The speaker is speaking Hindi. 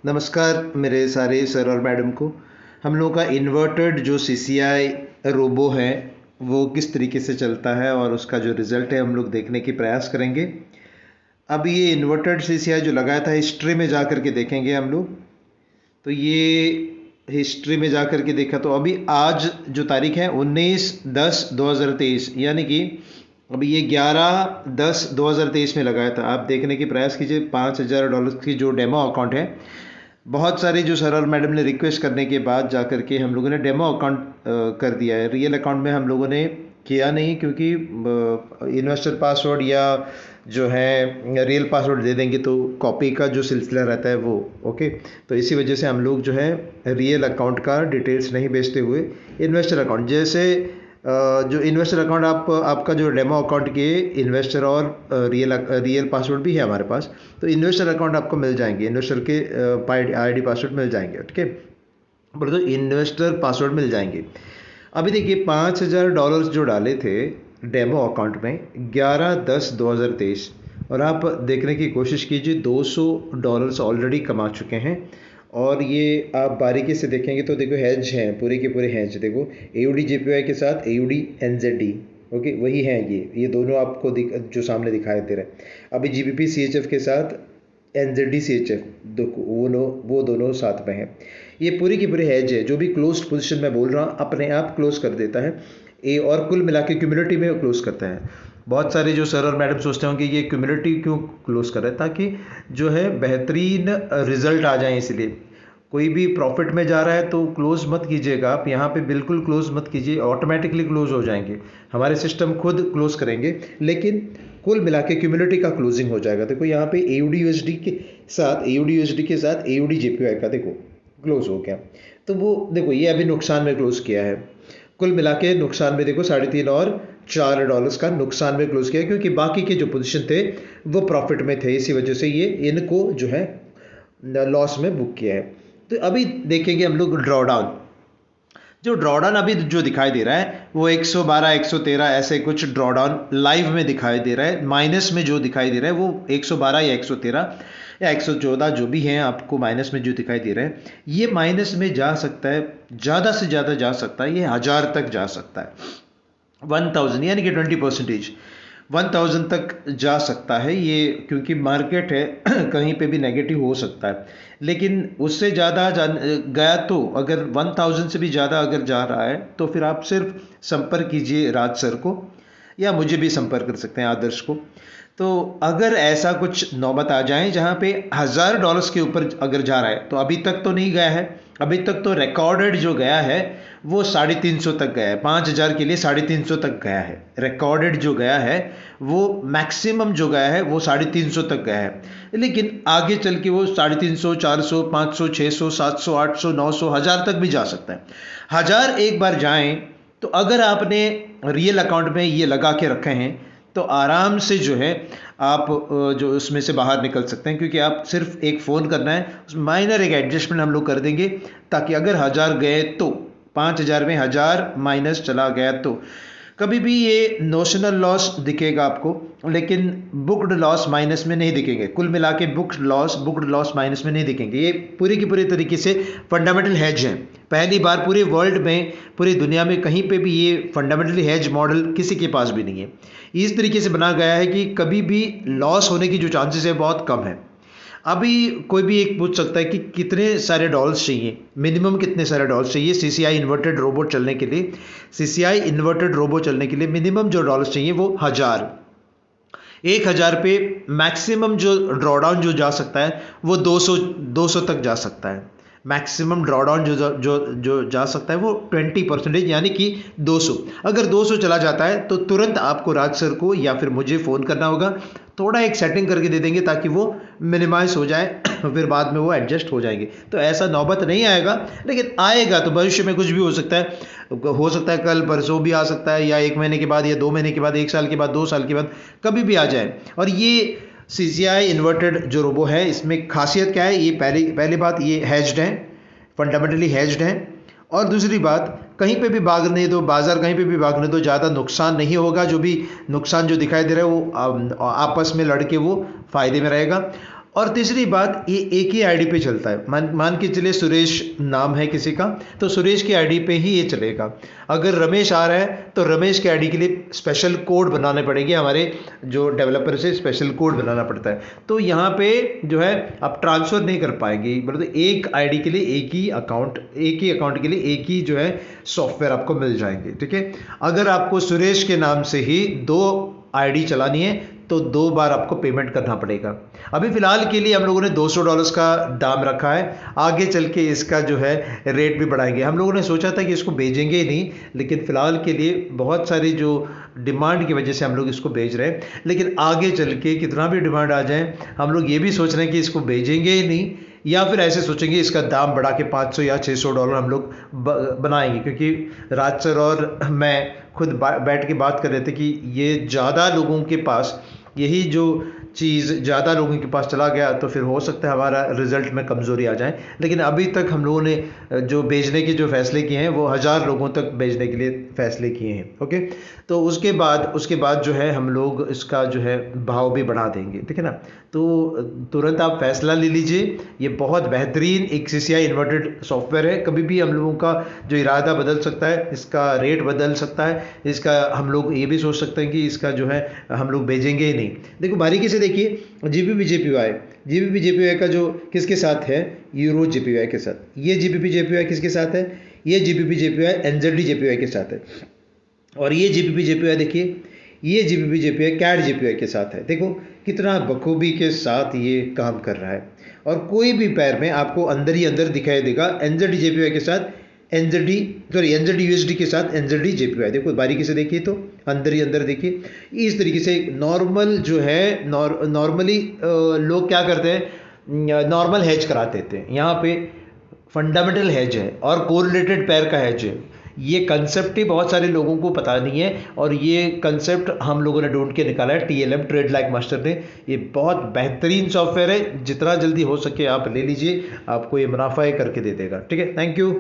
नमस्कार मेरे सारे सर और मैडम को। हम लोगों का इन्वर्टेड जो सीसीआई रोबो है वो किस तरीके से चलता है और उसका जो रिज़ल्ट है हम लोग देखने की प्रयास करेंगे। अब ये इन्वर्टेड सीसीआई जो लगाया था हिस्ट्री में जा कर के देखेंगे हम लोग। तो ये हिस्ट्री में जा कर के देखा तो अभी आज जो तारीख है 19/10/2023 यानी कि अभी ये 11/10/2023 में लगाया था। आप देखने की प्रयास कीजिए। $5,000 की जो डेमो अकाउंट है, बहुत सारे जो सर और मैडम ने रिक्वेस्ट करने के बाद जा कर के हम लोगों ने डेमो अकाउंट कर दिया है। रियल अकाउंट में हम लोगों ने किया नहीं, क्योंकि इन्वेस्टर पासवर्ड या जो है रियल पासवर्ड दे देंगे तो कॉपी का जो सिलसिला रहता है वो ओके। तो इसी वजह से हम लोग जो है रियल अकाउंट का डिटेल्स नहीं भेजते हुए इन्वेस्टर अकाउंट, जैसे जो इन्वेस्टर अकाउंट आपका जो डेमो अकाउंट के इन्वेस्टर और रियल पासवर्ड भी है हमारे पास। तो इन्वेस्टर अकाउंट आपको मिल जाएंगे, इन्वेस्टर के आईडी पासवर्ड मिल जाएंगे, ठीक है। बोले तो इन्वेस्टर पासवर्ड मिल जाएंगे। अभी देखिए $5,000 जो डाले थे डेमो अकाउंट में 11/10/2023, और आप देखने की कोशिश कीजिए $200 ऑलरेडी कमा चुके हैं। और ये आप बारीकी से देखेंगे तो देखो हेज हैं, पूरे के पूरे हेज। देखो AUD JPY के साथ AUD NZD, ओके वही हैं ये दोनों आपको जो सामने दिखाई दे रहा है। अभी GBP CHF के साथ NZD CHF वो दोनों साथ में हैं। ये पूरी की पूरी हेज है। जो भी क्लोज पोजीशन में बोल रहा हूँ अपने आप क्लोज कर देता है ये, और कुल मिला के क्यूमुलेटिव में क्लोज करता है। बहुत सारे जो सर और मैडम सोचते होंगे ये क्यूमुलेटिव क्यों क्लोज कर रहे हैं, ताकि जो है बेहतरीन रिजल्ट आ जाए। इसलिए कोई भी प्रॉफिट में जा रहा है तो क्लोज मत कीजिएगा आप, यहाँ पे बिल्कुल क्लोज मत कीजिए, ऑटोमेटिकली क्लोज हो जाएंगे। हमारे सिस्टम खुद क्लोज करेंगे, लेकिन कुल मिला के क्यूमुलेटिव का क्लोजिंग हो जाएगा। देखो यहाँ पे AUD USD के साथ AUD JPY का देखो क्लोज हो गया। तो वो देखो ये अभी नुकसान में क्लोज किया है। कुल मिला के नुकसान में देखो $3.5 और $4 का नुकसान में क्लोज किया, क्योंकि बाकी के जो पोजीशन थे वो प्रॉफिट में थे। इसी वजह से ये इनको जो है लॉस में बुक किया है। तो अभी देखेंगे हम लोग ड्रॉडाउन। जो ड्रॉडाउन अभी जो दिखाई दे रहा है वो 112 113 ऐसे कुछ ड्रॉडाउन लाइव में दिखाई दे रहा है। माइनस में जो दिखाई दे रहा है वो 112 या 113 या 114 जो भी हैं, आपको माइनस में जो दिखाई दे रहा है ये माइनस में जा सकता है, ज़्यादा से ज़्यादा जा सकता है, ये 1000 तक जा सकता है। 1000 यानी कि 20% 1000 तक जा सकता है ये, क्योंकि मार्केट है कहीं पे भी नेगेटिव हो सकता है। लेकिन उससे ज़्यादा गया तो अगर 1000 से भी ज़्यादा अगर जा रहा है तो फिर आप सिर्फ संपर्क कीजिए राज सर को, या मुझे भी संपर्क कर सकते हैं आदर्श को। तो अगर ऐसा कुछ नौबत आ जाए जहाँ पे $1000 के ऊपर अगर जा रहा है, तो अभी तक तो नहीं गया है, अभी तक तो रिकॉर्डेड जो गया है वो 350 तक गया है। 5000 के लिए 350 तक गया है। रिकॉर्डेड जो गया है वो मैक्सिमम जो गया है वो 350 तक गया है। लेकिन आगे चल के वो 350, 400, 500, 600, 700, 800, 900, 1000 तक भी जा सकता है। 1000 एक बार जाएं तो अगर आपने रियल अकाउंट में ये लगा के रखे हैं तो आराम से जो है आप जो उसमें से बाहर निकल सकते हैं, क्योंकि आप सिर्फ एक फ़ोन करना है, माइनर एक एडजस्टमेंट हम लोग कर देंगे, ताकि अगर 1000 गए तो 5000 में 1000 माइनस चला गया तो कभी भी ये नोशनल लॉस दिखेगा आपको, लेकिन बुक्ड लॉस माइनस में नहीं दिखेंगे। कुल मिला के बुक्ड लॉस माइनस में नहीं दिखेंगे। ये पूरी की पूरी तरीके से फंडामेंटल हेज हैं। पहली बार पूरे वर्ल्ड में, पूरी दुनिया में कहीं पे भी ये फंडामेंटली हेज मॉडल किसी के पास भी नहीं है। इस तरीके से बना गया है कि कभी भी लॉस होने की जो चांसेस है बहुत कम है। अभी कोई भी एक पूछ सकता है कि कितने सारे डॉलर्स चाहिए, मिनिमम कितने सारे डॉलर्स चाहिए सीसीआई इन्वर्टेड रोबोट चलने के लिए। सीसीआई इन्वर्टेड रोबोट चलने के लिए मिनिमम जो डॉलर्स चाहिए वो 1000 पे मैक्सिमम जो ड्रॉडाउन जो जा सकता है वो 200 तक जा सकता है। मैक्सिमम ड्रॉडाउन जो जा सकता है वो 20% यानी कि 200। अगर 200 चला जाता है तो तुरंत आपको राज सर को या फिर मुझे फ़ोन करना होगा। थोड़ा एक सेटिंग करके दे देंगे ताकि वो मिनिमाइज हो जाए फिर बाद में वो एडजस्ट हो जाएंगे। तो ऐसा नौबत नहीं आएगा, लेकिन आएगा तो भविष्य में कुछ भी हो सकता है। कल परसों भी आ सकता है, या 1 महीने के बाद, या 2 महीने के बाद, 1 साल के बाद, 2 साल के बाद, कभी भी आ जाए। और ये सीसीआई इन्वर्टेड जो रोबो है इसमें खासियत क्या है, ये पहली बात ये हैज्ड है, फंडामेंटली हैज्ड है। और दूसरी बात, कहीं पे भी भागने दो, बाजार कहीं पे भी भागने दो, ज़्यादा नुकसान नहीं होगा। जो भी नुकसान जो दिखाई दे रहा है वो आपस में लड़के वो फायदे में रहेगा। और तीसरी बात, ये एक ही आईडी पे चलता है। मान के चलिए सुरेश नाम है किसी का, तो सुरेश की आईडी पे ही ये चलेगा। अगर रमेश आ रहा है तो रमेश के आईडी के लिए स्पेशल कोड बनाने पड़ेंगे, हमारे जो डेवलपर से स्पेशल कोड बनाना पड़ता है। तो यहाँ पे जो है आप ट्रांसफ़र नहीं कर पाएंगे, मतलब एक आईडी के लिए एक ही अकाउंट के लिए एक ही जो है सॉफ्टवेयर आपको मिल जाएंगे, ठीक है। अगर आपको सुरेश के नाम से ही 2 आईडी चलानी है तो 2 बार आपको पेमेंट करना पड़ेगा। अभी फ़िलहाल के लिए हम लोगों ने $200 का दाम रखा है, आगे चल के इसका जो है रेट भी बढ़ाएंगे। हम लोगों ने सोचा था कि इसको भेजेंगे ही नहीं, लेकिन फ़िलहाल के लिए बहुत सारी जो डिमांड की वजह से हम लोग इसको भेज रहे हैं। लेकिन आगे चल के कितना भी डिमांड आ जाए, हम लोग ये भी सोच रहे हैं कि इसको भेजेंगे ही नहीं, या फिर ऐसे सोचेंगे इसका दाम बढ़ा के $500 या $600 हम लोग बनाएंगे। क्योंकि राज सर और मैं खुद बैठ के बात कर रहे थे कि ये ज़्यादा लोगों के पास, यही जो चीज़ ज़्यादा लोगों के पास चला गया तो फिर हो सकता है हमारा रिज़ल्ट में कमज़ोरी आ जाए। लेकिन अभी तक हम लोगों ने जो भेजने के जो फ़ैसले किए हैं वो 1000 लोगों तक भेजने के लिए फ़ैसले किए हैं, ओके। तो उसके बाद जो है हम लोग इसका जो है भाव भी बढ़ा देंगे, ठीक है ना। तो तुरंत आप फैसला ले लीजिए। ये बहुत बेहतरीन एक CCI इन्वर्टेड सॉफ्टवेयर है। कभी भी हम लोगों का जो इरादा बदल सकता है, इसका रेट बदल सकता है, इसका हम लोग ये भी सोच सकते हैं कि इसका जो है हम लोग भेजेंगे ही नहीं। देखो बारीकी से देखिए, GBP JPY का जो किसके साथ है, यूरो JPY के साथ। ये GBP JPY किसके साथ है, ये GBP JPY NZD JPY के साथ है। और ये GBP JPY देखिए, ये GBP JPY CAD JPY के साथ है। देखो कितना बखूबी के साथ ये काम कर रहा है। और कोई भी पैर में आपको अंदर ही अंदर दिखाई देगा NZD JPY के साथ NZD USD के साथ NZD JPY। देखो बारीकी से देखिए तो अंदर ही अंदर देखिए। इस तरीके से नॉर्मल जो है नॉर्मली लोग क्या करते हैं, नॉर्मल हेज करा देते हैं। यहाँ पे फंडामेंटल हेज है और कोरिलेटेड पेयर का हेज है। ये कंसेप्ट ही बहुत सारे लोगों को पता नहीं है, और ये कंसेप्ट हम लोगों ने ढूंढ के निकाला है, TLM ट्रेड लाइक मास्टर ने। ये बहुत बेहतरीन सॉफ्टवेयर है, जितना जल्दी हो सके आप ले लीजिए, आपको ये मुनाफा करके दे देगा, ठीक है। Thank you.